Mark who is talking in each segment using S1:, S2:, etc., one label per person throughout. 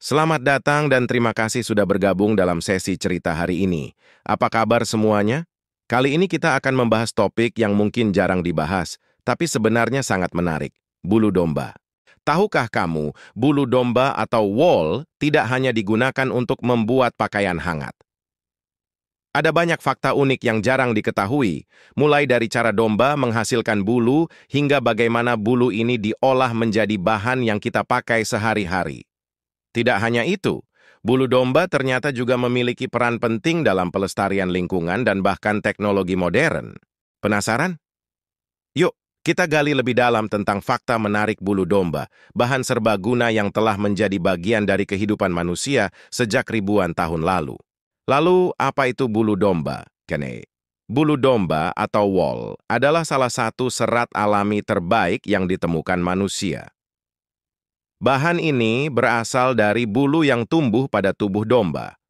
S1: Selamat datang dan terima kasih sudah bergabung dalam sesi cerita hari ini. Apa kabar semuanya? Kali ini kita akan membahas topik yang mungkin jarang dibahas, tapi sebenarnya sangat menarik, bulu domba. Tahukah kamu, bulu domba atau wool tidak hanya digunakan untuk membuat pakaian hangat. Ada banyak fakta unik yang jarang diketahui, mulai dari cara domba menghasilkan bulu hingga bagaimana bulu ini diolah menjadi bahan yang kita pakai sehari-hari. Tidak hanya itu, bulu domba ternyata juga memiliki peran penting dalam pelestarian lingkungan dan bahkan teknologi modern. Penasaran? Yuk, kita gali lebih dalam tentang fakta menarik bulu domba, bahan serbaguna yang telah menjadi bagian dari kehidupan manusia sejak ribuan tahun lalu. Lalu, apa itu bulu domba? Kene. Bulu domba atau wool adalah salah satu serat alami terbaik yang ditemukan manusia. Bahan ini berasal dari bulu yang tumbuh pada tubuh domba.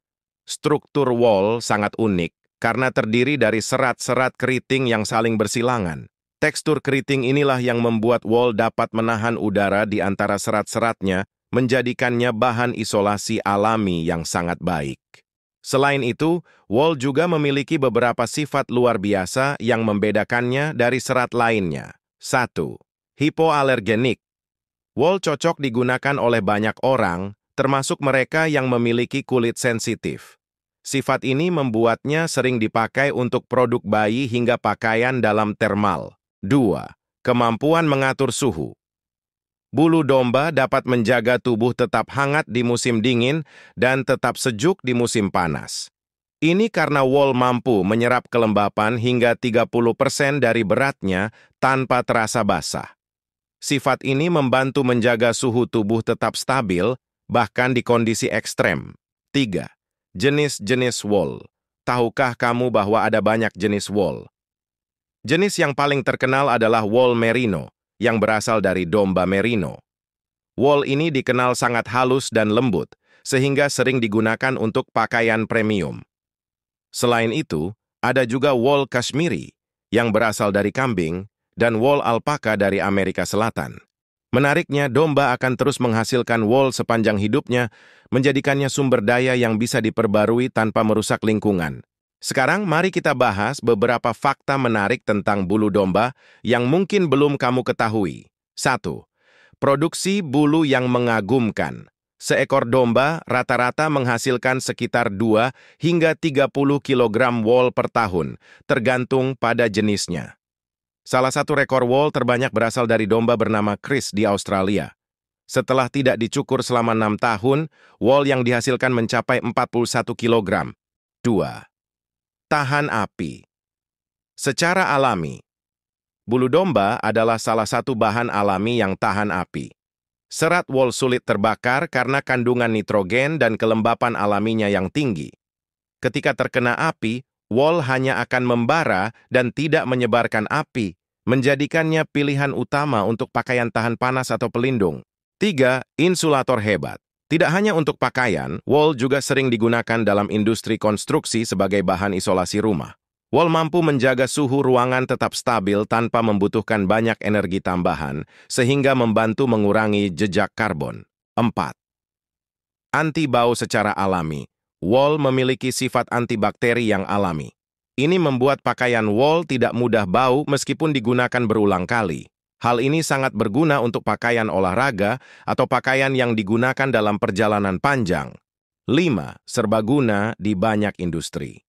S1: Struktur wool sangat unik karena terdiri dari serat-serat keriting yang saling bersilangan. Tekstur keriting inilah yang membuat wool dapat menahan udara di antara serat-seratnya, menjadikannya bahan isolasi alami yang sangat baik. Selain itu, wool juga memiliki beberapa sifat luar biasa yang membedakannya dari serat lainnya. 1. Hipoalergenik. Wool cocok digunakan oleh banyak orang, termasuk mereka yang memiliki kulit sensitif. Sifat ini membuatnya sering dipakai untuk produk bayi hingga pakaian dalam termal. 2. Kemampuan mengatur suhu. Bulu domba dapat menjaga tubuh tetap hangat di musim dingin dan tetap sejuk di musim panas. Ini karena wool mampu menyerap kelembapan hingga 30% dari beratnya tanpa terasa basah. Sifat ini membantu menjaga suhu tubuh tetap stabil, bahkan di kondisi ekstrem. 3. Jenis-jenis wool. Tahukah kamu bahwa ada banyak jenis wool? Jenis yang paling terkenal adalah wool merino, yang berasal dari domba merino. Wool ini dikenal sangat halus dan lembut, sehingga sering digunakan untuk pakaian premium. Selain itu, ada juga wool Kashmiri, yang berasal dari kambing, dan wool alpaka dari Amerika Selatan. Menariknya, domba akan terus menghasilkan wool sepanjang hidupnya, menjadikannya sumber daya yang bisa diperbarui tanpa merusak lingkungan. Sekarang, mari kita bahas beberapa fakta menarik tentang bulu domba yang mungkin belum kamu ketahui. 1. Produksi bulu yang mengagumkan. Seekor domba rata-rata menghasilkan sekitar 2 hingga 30 kg wool per tahun, tergantung pada jenisnya. Salah satu rekor wool terbanyak berasal dari domba bernama Chris di Australia. Setelah tidak dicukur selama 6 tahun, wool yang dihasilkan mencapai 41 kg. 2. Tahan api. Secara alami, bulu domba adalah salah satu bahan alami yang tahan api. Serat wool sulit terbakar karena kandungan nitrogen dan kelembapan alaminya yang tinggi. Ketika terkena api, wool hanya akan membara dan tidak menyebarkan api, menjadikannya pilihan utama untuk pakaian tahan panas atau pelindung. 3. Insulator hebat. Tidak hanya untuk pakaian, wool juga sering digunakan dalam industri konstruksi sebagai bahan isolasi rumah. Wool mampu menjaga suhu ruangan tetap stabil tanpa membutuhkan banyak energi tambahan, sehingga membantu mengurangi jejak karbon. 4. Anti bau secara alami. Wool memiliki sifat antibakteri yang alami. Ini membuat pakaian wool tidak mudah bau meskipun digunakan berulang kali. Hal ini sangat berguna untuk pakaian olahraga atau pakaian yang digunakan dalam perjalanan panjang. 5. Serbaguna di banyak industri.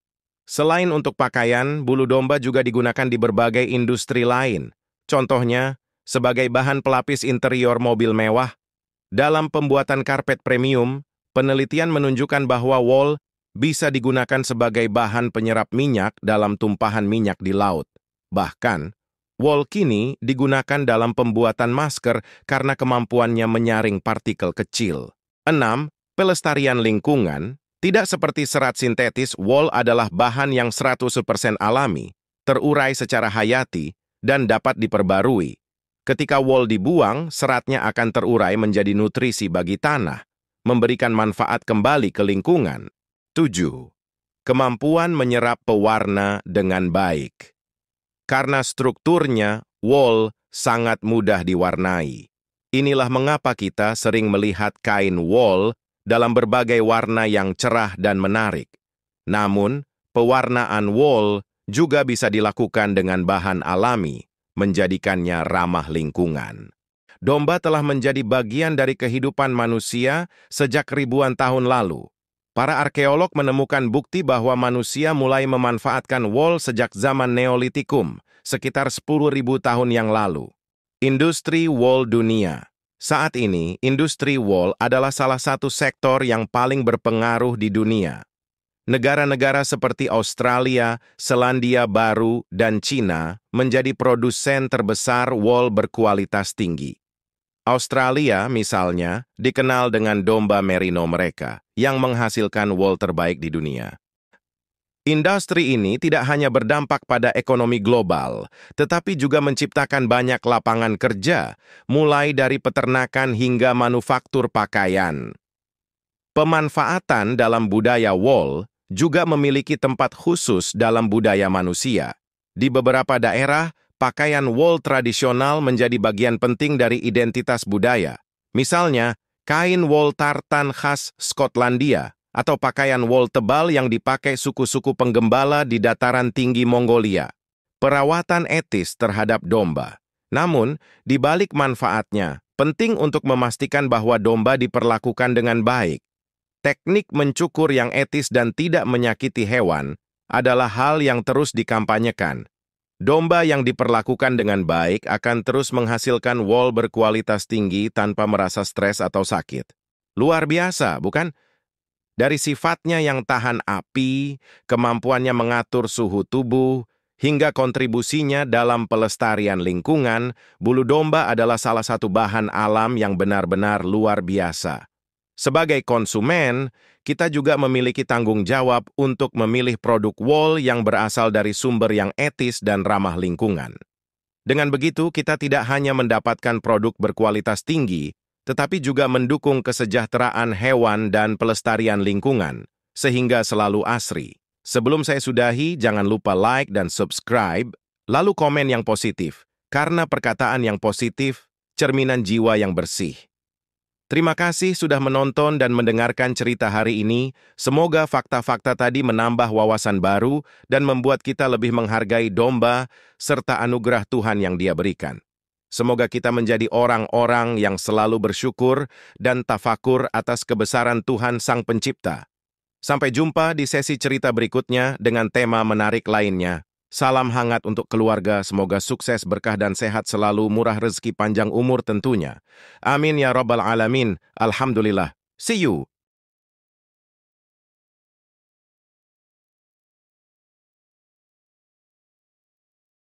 S1: Selain untuk pakaian, bulu domba juga digunakan di berbagai industri lain. Contohnya, sebagai bahan pelapis interior mobil mewah. Dalam pembuatan karpet premium, penelitian menunjukkan bahwa wool bisa digunakan sebagai bahan penyerap minyak dalam tumpahan minyak di laut. Bahkan, wool kini digunakan dalam pembuatan masker karena kemampuannya menyaring partikel kecil. 6. Pelestarian lingkungan. Tidak seperti serat sintetis, wool adalah bahan yang 100% alami, terurai secara hayati, dan dapat diperbarui. Ketika wool dibuang, seratnya akan terurai menjadi nutrisi bagi tanah, memberikan manfaat kembali ke lingkungan. 7. Kemampuan menyerap pewarna dengan baik. Karena strukturnya, wool sangat mudah diwarnai. Inilah mengapa kita sering melihat kain wool dalam berbagai warna yang cerah dan menarik. Namun, pewarnaan wool juga bisa dilakukan dengan bahan alami, menjadikannya ramah lingkungan. Domba telah menjadi bagian dari kehidupan manusia sejak ribuan tahun lalu. Para arkeolog menemukan bukti bahwa manusia mulai memanfaatkan wool sejak zaman Neolitikum, sekitar 10.000 tahun yang lalu. Industri wool dunia. Saat ini, industri wool adalah salah satu sektor yang paling berpengaruh di dunia. Negara-negara seperti Australia, Selandia Baru, dan Cina menjadi produsen terbesar wool berkualitas tinggi. Australia, misalnya, dikenal dengan domba merino mereka, yang menghasilkan wool terbaik di dunia. Industri ini tidak hanya berdampak pada ekonomi global, tetapi juga menciptakan banyak lapangan kerja, mulai dari peternakan hingga manufaktur pakaian. Pemanfaatan dalam budaya wool juga memiliki tempat khusus dalam budaya manusia. Di beberapa daerah, pakaian wool tradisional menjadi bagian penting dari identitas budaya. Misalnya, kain wool tartan khas Skotlandia atau pakaian wool tebal yang dipakai suku-suku penggembala di dataran tinggi Mongolia. Perawatan etis terhadap domba. Namun, di balik manfaatnya, penting untuk memastikan bahwa domba diperlakukan dengan baik. Teknik mencukur yang etis dan tidak menyakiti hewan adalah hal yang terus dikampanyekan. Domba yang diperlakukan dengan baik akan terus menghasilkan wool berkualitas tinggi tanpa merasa stres atau sakit. Luar biasa, bukan? Dari sifatnya yang tahan api, kemampuannya mengatur suhu tubuh, hingga kontribusinya dalam pelestarian lingkungan, bulu domba adalah salah satu bahan alam yang benar-benar luar biasa. Sebagai konsumen, kita juga memiliki tanggung jawab untuk memilih produk wool yang berasal dari sumber yang etis dan ramah lingkungan. Dengan begitu, kita tidak hanya mendapatkan produk berkualitas tinggi, tetapi juga mendukung kesejahteraan hewan dan pelestarian lingkungan, sehingga selalu asri. Sebelum saya sudahi, jangan lupa like dan subscribe, lalu komen yang positif, karena perkataan yang positif, cerminan jiwa yang bersih. Terima kasih sudah menonton dan mendengarkan cerita hari ini. Semoga fakta-fakta tadi menambah wawasan baru dan membuat kita lebih menghargai domba serta anugerah Tuhan yang Dia berikan. Semoga kita menjadi orang-orang yang selalu bersyukur dan tafakur atas kebesaran Tuhan Sang Pencipta. Sampai jumpa di sesi cerita berikutnya dengan tema menarik lainnya. Salam hangat untuk keluarga, semoga sukses, berkah dan sehat selalu, murah rezeki, panjang umur tentunya. Amin ya Rabbal Alamin. Alhamdulillah. See you